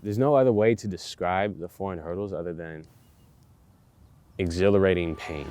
There's no other way to describe the 400 hurdles other than exhilarating pain.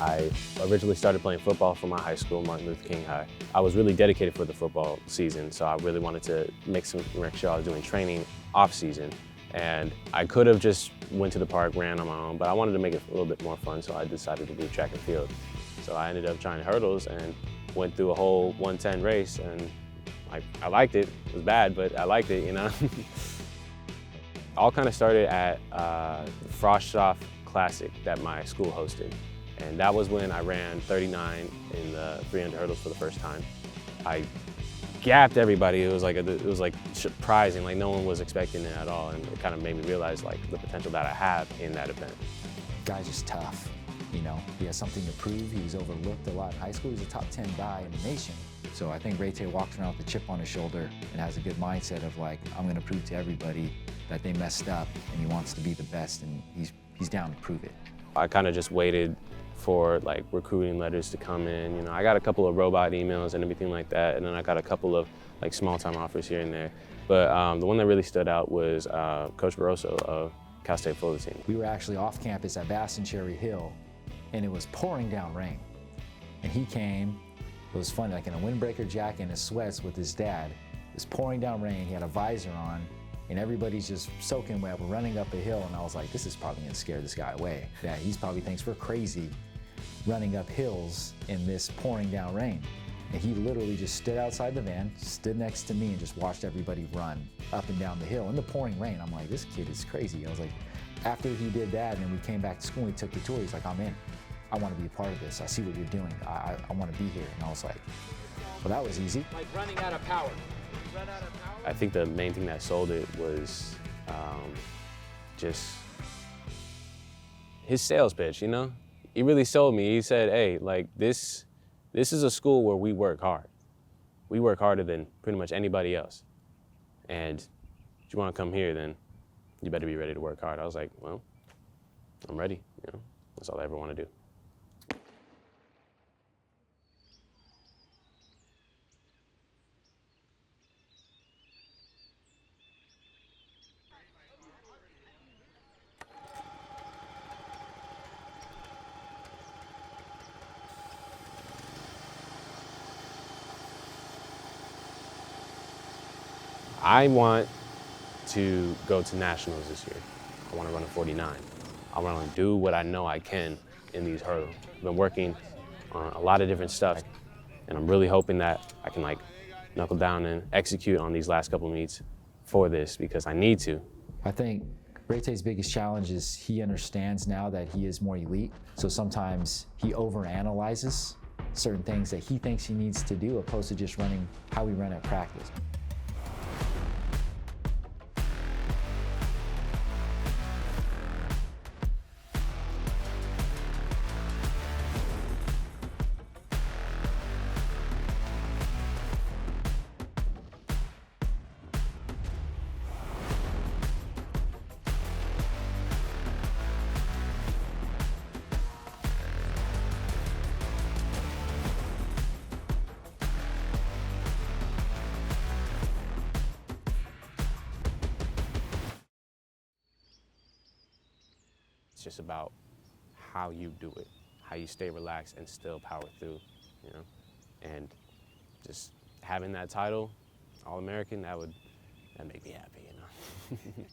I originally started playing football for my high school, Martin Luther King High. I was really dedicated for the football season, so I really wanted to make sure I was doing training off season. And I could have just went to the park, ran on my own, but I wanted to make it a little bit more fun, so I decided to do track and field. So I ended up trying hurdles and went through a whole 110 race, and I liked it. It was bad, but I liked it, you know? All kind of started at the Frosthof Classic that my school hosted. And that was when I ran 39 in the 300 hurdles for the first time. I gapped everybody. It was like surprising, like no one was expecting it at all. And it kind of made me realize like the potential that I have in that event. Guy's just tough, you know. He has something to prove. He was overlooked a lot in high school. He's a top 10 guy in the nation. So I think Raytay walks around with a chip on his shoulder and has a good mindset of like, I'm gonna prove to everybody that they messed up, and he wants to be the best, and he's down to prove it. I kind of just waited for like recruiting letters to come in. You know, I got a couple of robot emails and everything like that, and then I got a couple of like small-time offers here and there. But the one that really stood out was Coach Barroso of Cal State Fullerton. We were actually off campus at Bass and Cherry Hill, and it was pouring down rain. And he came, it was funny, like in a windbreaker jacket and his sweats with his dad. It was pouring down rain, he had a visor on, and everybody's just soaking wet. We're running up a hill, and I was like, this is probably gonna scare this guy away. Yeah, he's probably thinks we're crazy running up hills in this pouring down rain. And he literally just stood outside the van, stood next to me, and just watched everybody run up and down the hill in the pouring rain. I'm like, this kid is crazy. I was like, after he did that, and then we came back to school and he took the tour, he's like, I'm in. I want to be a part of this. I see what you're doing. I want to be here. And I was like, well, that was easy. Like running out of power. Run out of power? I think the main thing that sold it was just his sales pitch, you know? He really sold me. He said, hey, like this is a school where we work hard. We work harder than pretty much anybody else. And if you want to come here, then you better be ready to work hard. I was like, well, I'm ready, you know? That's all I ever want to do. I want to go to nationals this year. I want to run a 49. I want to do what I know I can in these hurdles. I've been working on a lot of different stuff, and I'm really hoping that I can like knuckle down and execute on these last couple meets for this because I need to. I think Raytay's biggest challenge is he understands now that he is more elite. So sometimes he overanalyzes certain things that he thinks he needs to do opposed to just running how we run at practice. It's just about how you do it, how you stay relaxed and still power through, you know? And just having that title, All-American, that'd make me happy, you know?